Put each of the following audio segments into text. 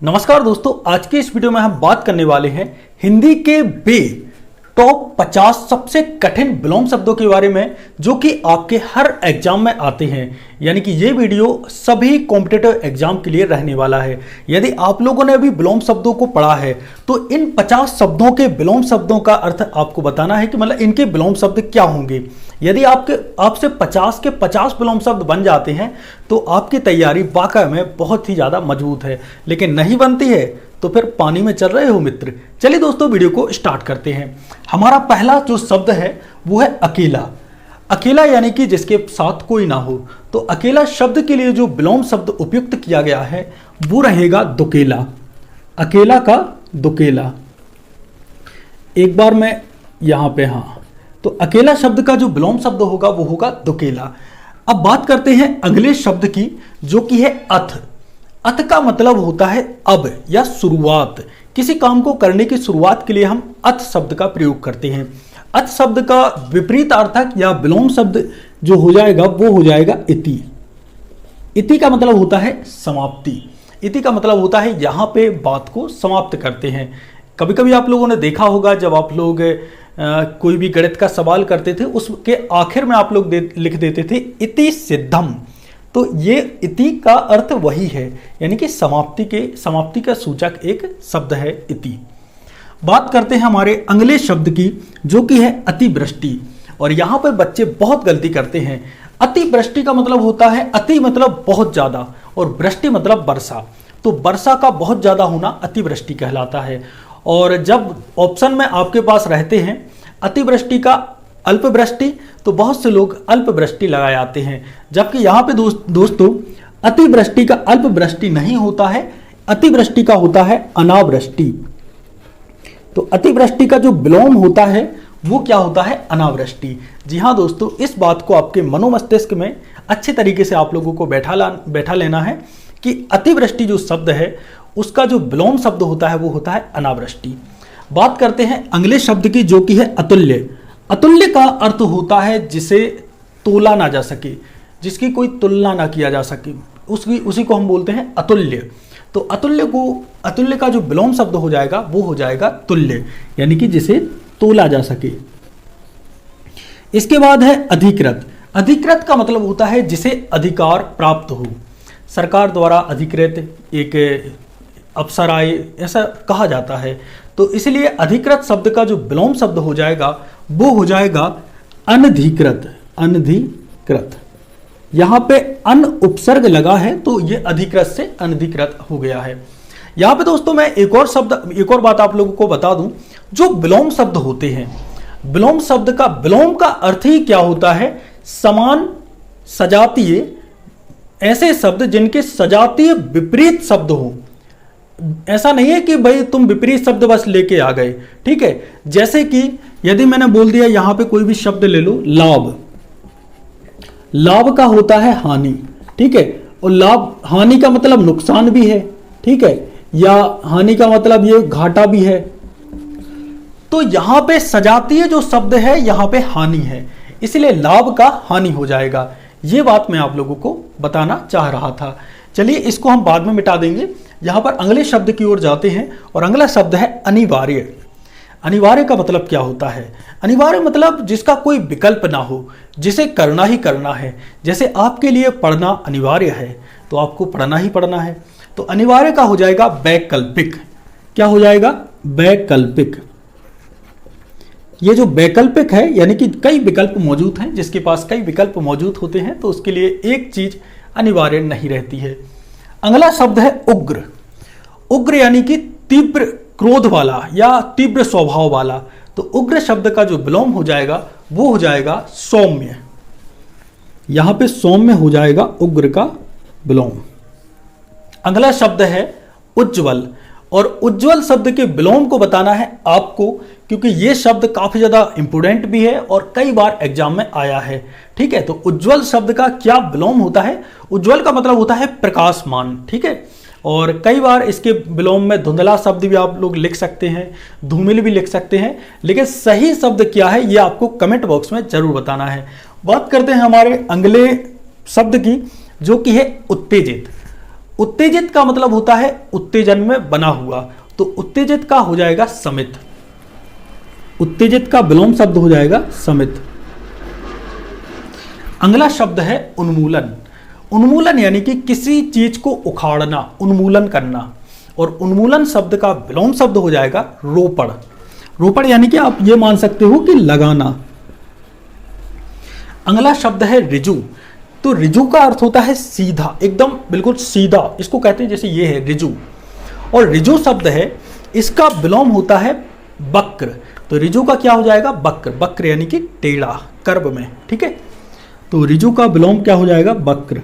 नमस्कार दोस्तों, आज के इस वीडियो में हम बात करने वाले हैं हिंदी के टॉप 50 सबसे कठिन विलोम शब्दों के बारे में जो कि आपके हर एग्जाम में आते हैं। यानी कि ये वीडियो सभी कॉम्पिटिटिव एग्जाम के लिए रहने वाला है। यदि आप लोगों ने अभी विलोम शब्दों को पढ़ा है तो इन 50 शब्दों के विलोम शब्दों का अर्थ आपको बताना है कि मतलब इनके विलोम शब्द क्या होंगे। यदि आपसे 50 के 50 विलोम शब्द बन जाते हैं तो आपकी तैयारी वाकई में बहुत ही ज़्यादा मजबूत है, लेकिन नहीं बनती है तो फिर पानी में चल रहे हो मित्र। चलिए दोस्तों, वीडियो को स्टार्ट करते हैं। हमारा पहला जो शब्द है वो है अकेला। अकेला यानी कि जिसके साथ कोई ना हो। तो अकेला शब्द के लिए जो विलोम शब्द उपयुक्त किया गया है वो रहेगा दुकेला। अकेला का दुकेला। एक बार मैं यहां पे तो अकेला शब्द का जो विलोम शब्द होगा वो होगा दुकेला। अब बात करते हैं अगले शब्द की जो कि है अथ। अथ का मतलब होता है अब या शुरुआत। किसी काम को करने की शुरुआत के लिए हम अथ शब्द का प्रयोग करते हैं। अथ शब्द का विपरीत अर्थक या विलोम शब्द जो हो जाएगा वो हो जाएगा इति। इति का मतलब होता है समाप्ति। इति का मतलब होता है यहां पे बात को समाप्त करते हैं। कभी कभी आप लोगों ने देखा होगा जब आप लोग कोई भी गणित का सवाल करते थे उसके आखिर में आप लोग लिख देते थे इति सिद्धम। तो ये इति का अर्थ वही है, यानी कि समाप्ति का सूचक एक शब्द है इति। बात करते हैं हमारे अगले शब्द की जो कि है अतिवृष्टि। और यहाँ पर बच्चे बहुत गलती करते हैं। अतिवृष्टि का मतलब होता है अति मतलब बहुत ज्यादा और वृष्टि मतलब वर्षा। तो वर्षा का बहुत ज्यादा होना अतिवृष्टि कहलाता है। और जब ऑप्शन में आपके पास रहते हैं अतिवृष्टि का अल्पवृष्टि तो बहुत से लोग अल्पवृष्टि लगाए आते हैं, जबकि यहाँ पे दोस्तों अतिवृष्टि का अल्पवृष्टि नहीं होता है, अतिवृष्टि का होता है अनावृष्टि। तो अतिवृष्टि का जो विलोम होता है वो क्या होता है? अनावृष्टि। जी हाँ दोस्तों, इस बात को आपके मनोमस्तिष्क में अच्छे तरीके से आप लोगों को बैठा लेना है कि अतिवृष्टि जो शब्द है उसका जो विलोम शब्द होता है वो होता है अनावृष्टि। बात करते हैं अगले शब्द की जो कि है अतुल्य। अतुल्य का अर्थ होता है जिसे तोला ना जा सके, जिसकी कोई तुलना ना किया जा सके, उसी को हम बोलते हैं अतुल्य। तो अतुल्य का जो विलोम शब्द हो जाएगा वो हो जाएगा तुल्य, यानी कि जिसे तोला जा सके। इसके बाद है अधिकृत। अधिकृत का मतलब होता है जिसे अधिकार प्राप्त हो, सरकार द्वारा अधिकृत एक अफसर आए ऐसा कहा जाता है। तो इसलिए अधिकृत शब्द का जो विलोम शब्द हो जाएगा वो हो जाएगा अनधिकृत। अनधिकृत, यहां पे अन उपसर्ग लगा है तो ये अधिकृत से अनधिकृत हो गया है। यहां पे दोस्तों मैं एक और बात आप लोगों को बता दूं। जो विलोम शब्द होते हैं, विलोम शब्द का विलोम का अर्थ ही क्या होता है? समान सजातीय, ऐसे शब्द जिनके सजातीय विपरीत शब्द हो। ऐसा नहीं है कि भाई तुम विपरीत शब्द बस लेके आ गए, ठीक है। जैसे कि यदि मैंने बोल दिया यहां पे कोई भी शब्द ले लो, लाभ। लाभ का होता है हानि, ठीक है। और लाभ, हानि का मतलब नुकसान भी है, ठीक है, या हानि का मतलब ये घाटा भी है। तो यहां पे सजातीय जो शब्द है यहां पे हानि है, इसलिए लाभ का हानि हो जाएगा। ये बात मैं आप लोगों को बताना चाह रहा था। चलिए इसको हम बाद में मिटा देंगे। यहां पर अगले शब्द की ओर जाते हैं और अगला शब्द है अनिवार्य। अनिवार्य का मतलब क्या होता है? अनिवार्य मतलब जिसका कोई विकल्प ना हो, जिसे करना ही करना है। जैसे आपके लिए पढ़ना अनिवार्य है तो आपको पढ़ना ही पढ़ना है। तो अनिवार्य का हो जाएगा वैकल्पिक। क्या हो जाएगा? वैकल्पिक। ये जो वैकल्पिक है यानी कि कई विकल्प मौजूद हैं, जिसके पास कई विकल्प मौजूद होते हैं तो उसके लिए एक चीज अनिवार्य नहीं रहती है। अगला शब्द है उग्र। उग्र यानी कि तीव्र क्रोध वाला या तीव्र स्वभाव वाला। तो उग्र शब्द का जो विलोम हो जाएगा वो हो जाएगा सौम्य। यहां पे सौम्य हो जाएगा उग्र का विलोम। अगला शब्द है उज्ज्वल। और उज्ज्वल शब्द के विलोम को बताना है आपको, क्योंकि ये शब्द काफी ज्यादा इंपोर्टेंट भी है और कई बार एग्जाम में आया है, ठीक है। तो उज्ज्वल शब्द का क्या विलोम होता है? उज्ज्वल का मतलब होता है प्रकाशमान, ठीक है। और कई बार इसके विलोम में धुंधला शब्द भी आप लोग लिख सकते हैं, धूमिल भी लिख सकते हैं, लेकिन सही शब्द क्या है ये आपको कमेंट बॉक्स में जरूर बताना है। बात करते हैं हमारे अगले शब्द की जो कि है उत्तेजित। उत्तेजित का मतलब होता है उत्तेजन में बना हुआ, तो उत्तेजित का हो जाएगा समित। उत्तेजित का विलोम शब्द हो जाएगा समित। अगला शब्द है उन्मूलन। उन्मूलन यानी कि किसी चीज को उखाड़ना, उन्मूलन करना, और उन्मूलन शब्द का विलोम शब्द हो जाएगा रोपण। रोपण यानी कि आप ये मान सकते हो कि लगाना। अगला शब्द है ऋजु। तो ऋजु का अर्थ होता है सीधा, एकदम बिल्कुल सीधा, इसको कहते हैं जैसे ये है ऋजु। और ऋजु शब्द है, इसका विलोम होता है वक्र। तो ऋजु का क्या हो जाएगा? वक्र। वक्र यानी कि टेढ़ा, कर्व में, ठीक है। तो ऋजु का विलोम क्या हो जाएगा? वक्र।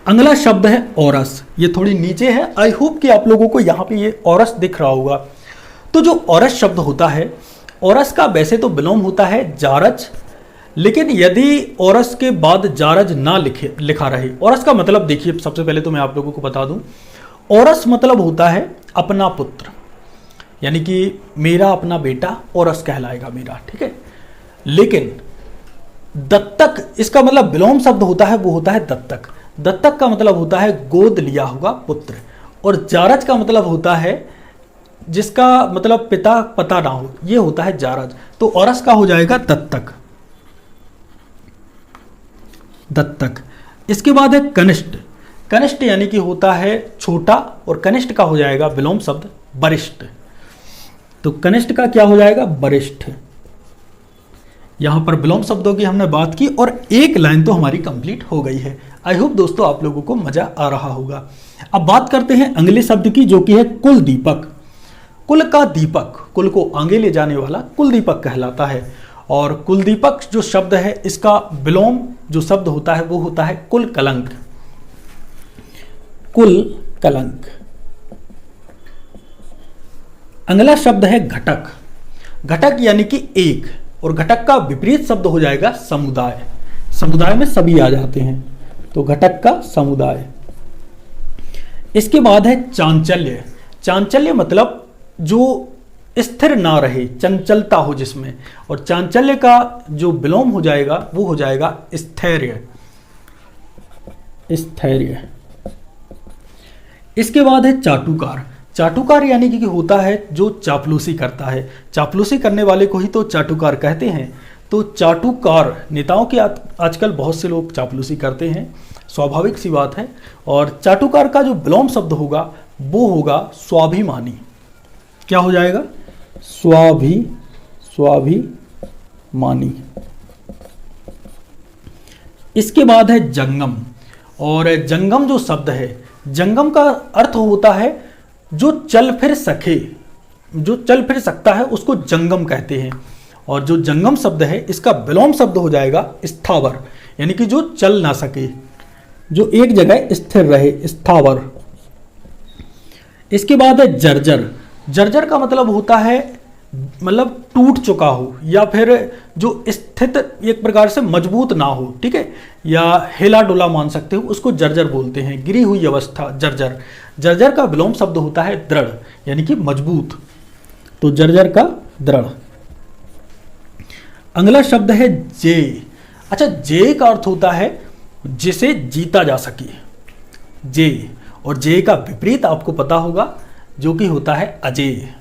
अगला शब्द है औरस। ये थोड़ी नीचे है, आई होप कि आप लोगों को यहां पे ये औरस दिख रहा होगा। तो जो औरस शब्द होता है, औरस का वैसे तो विलोम होता है जारज, लेकिन यदि औरस के बाद जारज ना लिखा रहे, औरस का मतलब देखिए, सबसे पहले तो मैं आप लोगों को बता दूं, औरस मतलब होता है अपना पुत्र, यानी कि मेरा अपना बेटा औरस कहलाएगा मेरा, ठीक है। लेकिन दत्तक, इसका मतलब विलोम शब्द होता है, वो होता है दत्तक। दत्तक का मतलब होता है गोद लिया हुआ पुत्र। और जारज का मतलब होता है जिसका मतलब पिता पता ना हो, ये होता है जारज। तो औरस का हो जाएगा दत्तक। दत्तक। इसके बाद है कनिष्ठ। कनिष्ठ यानी कि होता है छोटा, और कनिष्ठ का हो जाएगा विलोम शब्द वरिष्ठ। तो कनिष्ठ का क्या हो जाएगा? वरिष्ठ। यहां पर विलोम शब्दों की हमने बात की और एक लाइन तो हमारी कंप्लीट हो गई है। आई होप दोस्तों आप लोगों को मजा आ रहा होगा। अब बात करते हैं अगले शब्द की, जो कि है कुल दीपक। कुल का दीपक, कुल को आगे ले जाने वाला कुल दीपक कहलाता है। और कुल दीपक जो शब्द है, इसका विलोम जो शब्द होता है वो होता है कुल कलंक। कुल कलंक। अगला शब्द है घटक। घटक यानी कि एक, और घटक का विपरीत शब्द हो जाएगा समुदाय। समुदाय में सभी आ जाते हैं, तो घटक का समुदाय। इसके बाद है चांचल्य। चांचल्य मतलब जो स्थिर ना रहे, चंचलता हो जिसमें, और चांचल्य का जो विलोम हो जाएगा वो हो जाएगा स्थैर्य। स्थैर्य। इसके बाद है चाटुकार। चाटुकार यानी कि होता है जो चापलूसी करता है, चापलूसी करने वाले को ही तो चाटुकार कहते हैं। तो चाटुकार, नेताओं के आजकल बहुत से लोग चापलूसी करते हैं, स्वाभाविक सी बात है। और चाटुकार का जो विलोम शब्द होगा वो होगा स्वाभिमानी। क्या हो जाएगा? स्वाभिमानी। इसके बाद है जंगम। और जंगम जो शब्द है, जंगम का अर्थ होता है जो चल फिर सके, जो चल फिर सकता है उसको जंगम कहते हैं। और जो जंगम शब्द है, इसका विलोम शब्द हो जाएगा स्थावर, यानी कि जो चल ना सके, जो एक जगह स्थिर रहे, स्थावर। इसके बाद है जर्जर। जर्जर का मतलब होता है मतलब टूट चुका हो, या फिर जो स्थित एक प्रकार से मजबूत ना हो, ठीक है, या हिला डुला मान सकते हो, उसको जर्जर बोलते हैं। गिरी हुई अवस्था, जर्जर। जर्जर का विलोम शब्द होता है दृढ़, यानी कि मजबूत। तो जर्जर का दृढ़। अगला शब्द है जे। अच्छा, जे का अर्थ होता है जिसे जीता जा सके, जे। और जे का विपरीत आपको पता होगा, जो कि होता है अजेय।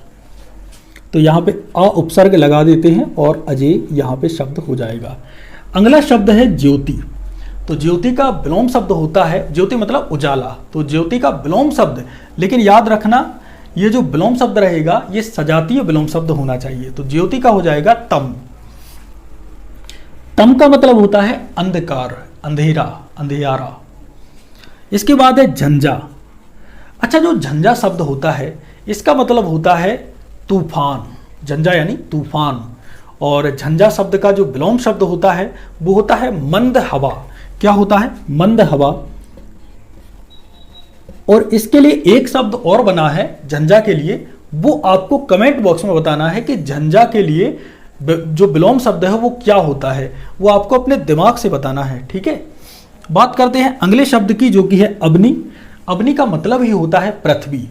तो यहां पे अ उपसर्ग लगा देते हैं और अजेय यहां पे शब्द हो जाएगा। अगला शब्द है ज्योति। तो ज्योति का विलोम शब्द होता है, ज्योति मतलब उजाला, तो ज्योति का विलोम शब्द, लेकिन याद रखना ये जो विलोम शब्द रहेगा ये सजातीय विलोम शब्द होना चाहिए। तो ज्योति का हो जाएगा तम। तम का मतलब होता है अंधकार, अंधेरा, अंधियारा। इसके बाद है झंझा। अच्छा, जो झंझा शब्द होता है इसका मतलब होता है तूफान। झंझा यानी तूफान। और झंझा शब्द का जो विलोम शब्द होता है वो होता है मंद हवा। क्या होता है? मंद हवा। और इसके लिए एक शब्द और बना है झंझा के लिए, वो आपको कमेंट बॉक्स में बताना है कि झंझा के लिए जो विलोम शब्द है वो क्या होता है, वो आपको अपने दिमाग से बताना है, ठीक है। बात करते हैं अगले शब्द की, जो कि है अग्नि। अग्नि का मतलब ही होता है पृथ्वी।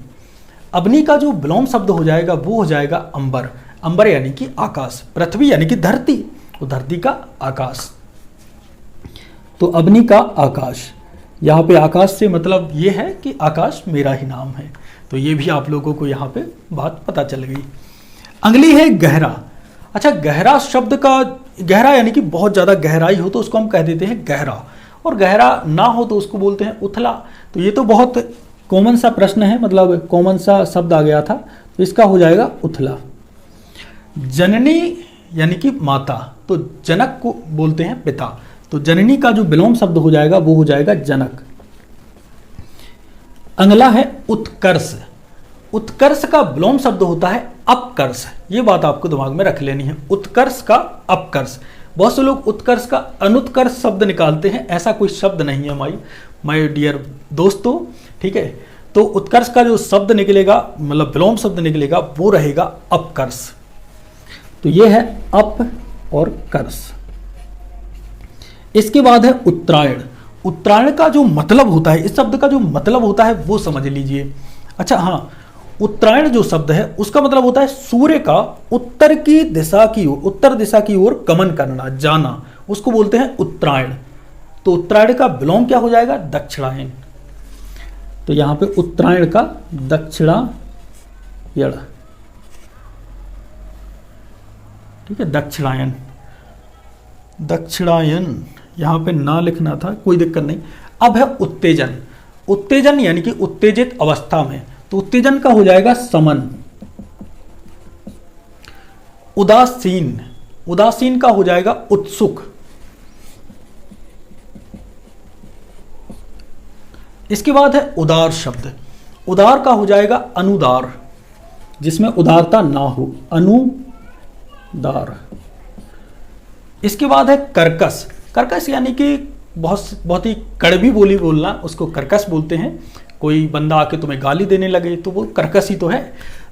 अग्नि का जो विलोम शब्द हो जाएगा वो हो जाएगा अंबर। अंबर यानी कि आकाश, पृथ्वी यानी कि धरती, तो धरती का आकाश। तो अग्नि का आकाश। यहाँ पे आकाश से मतलब ये है कि आकाश मेरा ही नाम है। तो ये भी आप लोगों को यहाँ पे बात पता चल गई। अगली है गहरा। अच्छा, गहरा शब्द का, गहरा यानी कि बहुत ज़्यादा गहराई हो तो उसको हम कह देते हैं गहरा, और गहरा ना हो तो उसको बोलते हैं उथला। तो ये तो बहुत कॉमन सा प्रश्न है, मतलब कॉमन सा शब्द आ गया था, तो इसका हो जाएगा उथला। जननी यानी कि माता, तो जनक को बोलते हैं पिता, तो जननी का जो विलोम शब्द हो जाएगा वो हो जाएगा जनक। अगला है उत्कर्ष। उत्कर्ष का विलोम शब्द होता है अपकर्ष। ये बात आपको दिमाग में रख लेनी है, उत्कर्ष का अपकर्ष। बहुत से लोग उत्कर्ष का अनुत्कर्ष शब्द निकालते हैं, ऐसा कोई शब्द नहीं है माय डियर दोस्तों, ठीक है। तो उत्कर्ष का जो शब्द निकलेगा, मतलब विलोम शब्द निकलेगा, वो रहेगा अपकर्ष। तो ये है अप और कर्ष। इसके बाद है उत्तरायण। उत्तरायण का जो मतलब होता है, इस शब्द का जो मतलब होता है वो समझ लीजिए। अच्छा हाँ, उत्तरायण जो शब्द है उसका मतलब होता है सूर्य का उत्तर की दिशा की ओर, उत्तर दिशा की ओर गमन करना, जाना, उसको बोलते हैं उत्तरायण। तो उत्तरायण का विलोम क्या हो जाएगा? दक्षिणायन। तो यहां पे उत्तरायण का दक्षिणायण, ठीक है, दक्षिणायन। दक्षिणायन यहां पे ना लिखना था, कोई दिक्कत नहीं। अब है उत्तेजन। उत्तेजन यानी कि उत्तेजित अवस्था में, तो उत्तेजन का हो जाएगा समन। उदासीन, उदासीन का हो जाएगा उत्सुक। इसके बाद है उदार शब्द। उदार का हो जाएगा अनुदार, जिसमें उदारता ना हो, अनुदार। इसके बाद है कर्कश। कर्कश यानी कि बहुत ही कड़वी बोली बोलना, उसको कर्कश बोलते हैं। कोई बंदा आके तुम्हें गाली देने लगे तो वो कर्कश ही तो है।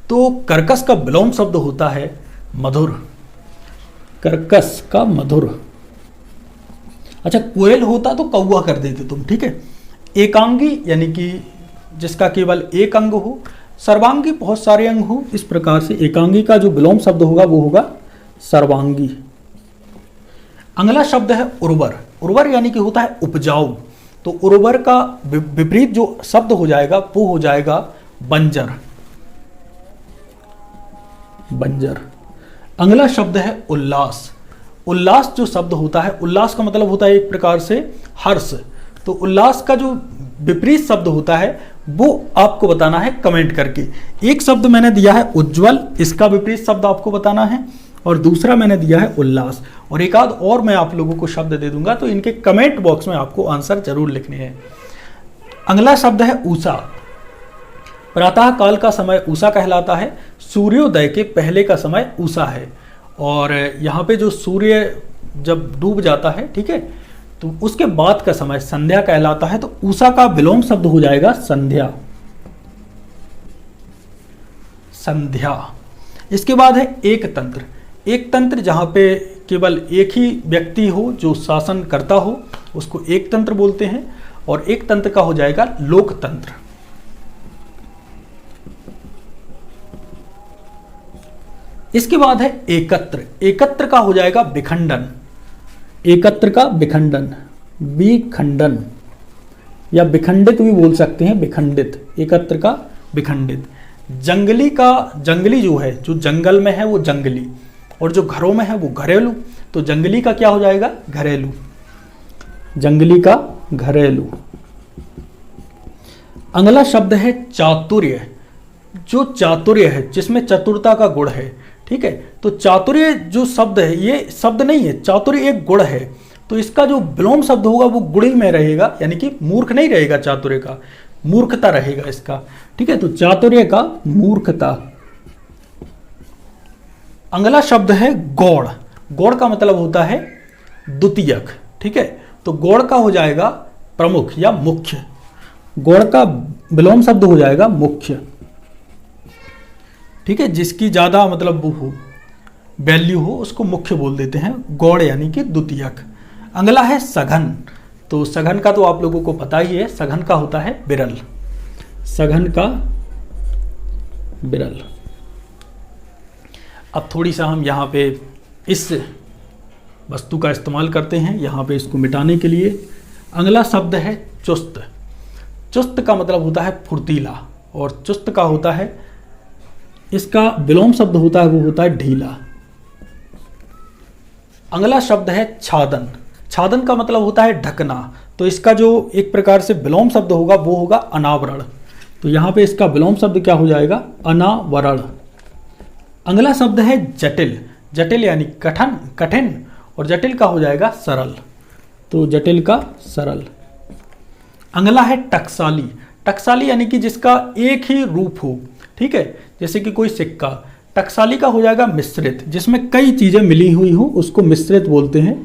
तो कर्कश का विलोम शब्द होता है मधुर। कर्कश का मधुर। अच्छा, कोयल होता तो कौवा कर देते तुम, ठीक है। एकांगी यानी कि जिसका केवल एक अंग हो। सर्वांगी बहुत सारे अंग हो, इस प्रकार से एकांगी का जो विलोम शब्द होगा वो होगा सर्वांगी। अगला शब्द है उर्वर। उर्वर यानी कि होता है उपजाऊ। तो उर्वर का विपरीत जो शब्द हो जाएगा वो हो जाएगा बंजर। बंजर। अगला शब्द है उल्लास। उल्लास जो शब्द होता है, उल्लास का मतलब होता है एक प्रकार से हर्ष। तो उल्लास का जो विपरीत शब्द होता है वो आपको बताना है कमेंट करके। एक शब्द मैंने दिया है उज्जवल, इसका विपरीत शब्द आपको बताना है, और दूसरा मैंने दिया है उल्लास, और एक आध और मैं आप लोगों को शब्द दे दूंगा, तो इनके कमेंट बॉक्स में आपको आंसर जरूर लिखने हैं। अगला शब्द है ऊषा। प्रातः काल का समय ऊषा कहलाता है। सूर्योदय के पहले का समय ऊषा है, और यहाँ पे जो सूर्य जब डूब जाता है, ठीक है, तो उसके बाद का समय संध्या कहलाता है। तो ऊषा का विलोम शब्द हो जाएगा संध्या। संध्या। इसके बाद है एक तंत्र। एक तंत्र जहां पे केवल एक ही व्यक्ति हो जो शासन करता हो, उसको एक तंत्र बोलते हैं, और एक तंत्र का हो जाएगा लोकतंत्र। इसके बाद है एकत्र। एकत्र का हो जाएगा विखंडन। एकत्र का विखंडन, विखंडन, या विखंडित भी बोल सकते हैं, विखंडित। एकत्र का विखंडित। जंगली का, जंगली जो है, जो जंगल में है वो जंगली, और जो घरों में है वो घरेलू। तो जंगली का क्या हो जाएगा? घरेलू। जंगली का घरेलू। अगला शब्द है चातुर्य। जो चातुर्य है, जिसमें चतुरता का गुण है, ठीक है। तो चातुर्य जो शब्द है, ये शब्द नहीं है, चातुर्य एक गुण है। तो इसका जो विलोम शब्द होगा वो गुणी में रहेगा, यानी कि मूर्ख नहीं रहेगा, चातुर्य का मूर्खता रहेगा इसका, ठीक है। तो चातुर्य का मूर्खता। अगला शब्द है गौड़। गौड़ का मतलब होता है द्वितीयक, ठीक है। तो गौड़ का हो जाएगा प्रमुख या मुख्य। गौड़ का विलोम शब्द हो जाएगा मुख्य, ठीक है। जिसकी ज्यादा मतलब वो हो, वैल्यू हो, उसको मुख्य बोल देते हैं। गौड़ यानी कि द्वितीयक। अगला है सघन। तो सघन का तो आप लोगों को पता ही है, सघन का होता है बिरल। सघन का बिरल। अब थोड़ी सा हम यहाँ पे इस वस्तु का इस्तेमाल करते हैं, यहाँ पे इसको मिटाने के लिए। अगला शब्द है चुस्त। चुस्त का मतलब होता है फुर्तीला, और चुस्त का होता है, इसका विलोम शब्द होता है वो होता है ढीला। अगला शब्द है छादन। छादन का मतलब होता है ढकना, तो इसका जो एक प्रकार से विलोम शब्द होगा वो होगा अनावरण। तो यहाँ पे इसका विलोम शब्द क्या हो जाएगा, अनावरण। अगला शब्द है जटिल। जटिल यानी कठिन, कठिन, और जटिल का हो जाएगा सरल, तो जटिल का सरल। अगला है टकसाली। टकसाली यानी कि जिसका एक ही रूप हो, ठीक है, जैसे कि कोई सिक्का। टकसाली का हो जाएगा मिश्रित, जिसमें कई चीजें मिली हुई हो उसको मिश्रित बोलते हैं।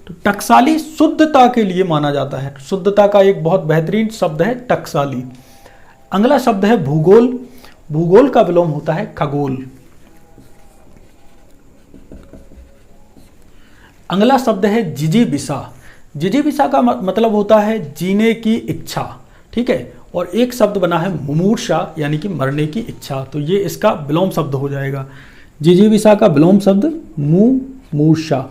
तो टकसाली शुद्धता के लिए माना जाता है, शुद्धता का एक बहुत बेहतरीन शब्द है टकसाली। अगला शब्द है भूगोल। भूगोल का विलोम होता है खगोल। अगला शब्द है जिजीविषा। जिजीविषा का मतलब होता है जीने की इच्छा, ठीक है, और एक शब्द बना है मुमूर्षा यानी कि मरने की इच्छा, तो ये इसका विलोम शब्द हो जाएगा। जिजीविषा का विलोम शब्द मुमूर्षा।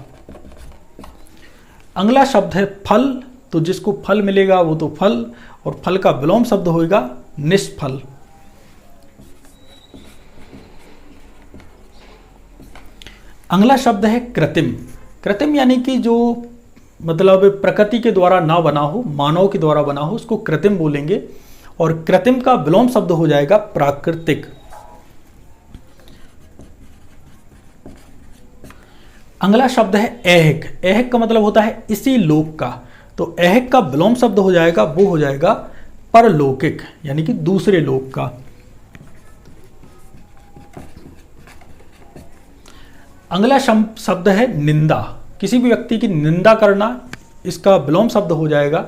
अगला शब्द है फल। तो जिसको फल मिलेगा वो तो फल, और फल का विलोम शब्द होगा निष्फल। अगला शब्द है कृत्रिम। कृत्रिम यानी कि जो मतलब प्रकृति के द्वारा ना बना हो, मानव के द्वारा बना हो, उसको कृत्रिम बोलेंगे, और कृत्रिम का विलोम शब्द हो जाएगा प्राकृतिक। अगला शब्द है ऐहिक। ऐहिक का मतलब होता है इसी लोक का, तो ऐहिक का विलोम शब्द हो जाएगा वो हो जाएगा परलौकिक यानी कि दूसरे लोक का। अगला शब्द है निंदा। किसी भी व्यक्ति की निंदा करना, इसका विलोम शब्द हो जाएगा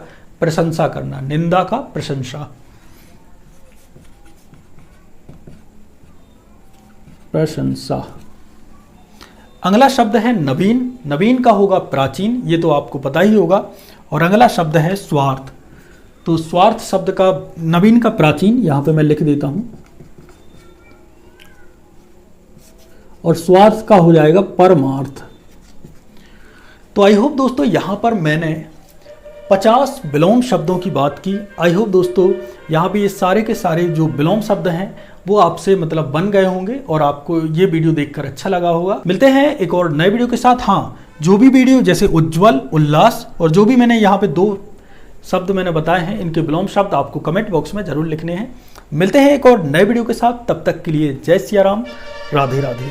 प्रशंसा करना, निंदा का प्रशंसा, प्रशंसा। अगला शब्द है नवीन। नवीन का होगा प्राचीन, ये तो आपको पता ही होगा। और अगला शब्द है स्वार्थ। तो स्वार्थ शब्द का, नवीन का प्राचीन, यहां पे मैं लिख देता हूं, और स्वार्थ का हो जाएगा परमार्थ। तो आई होप दोस्तों यहाँ पर मैंने 50 विलोम शब्दों की बात की। आई होप दोस्तों यहाँ पे ये सारे के सारे जो विलोम शब्द हैं वो आपसे मतलब बन गए होंगे और आपको ये वीडियो देखकर अच्छा लगा होगा। मिलते हैं एक और नए वीडियो के साथ। हाँ, जो भी वीडियो जैसे उज्जवल, उल्लास और जो भी मैंने यहाँ पे 2 शब्द मैंने बताए हैं, इनके विलोम शब्द आपको कमेंट बॉक्स में जरूर लिखने हैं। मिलते हैं एक और नए वीडियो के साथ, तब तक के लिए जय सिया राम, राधे राधे।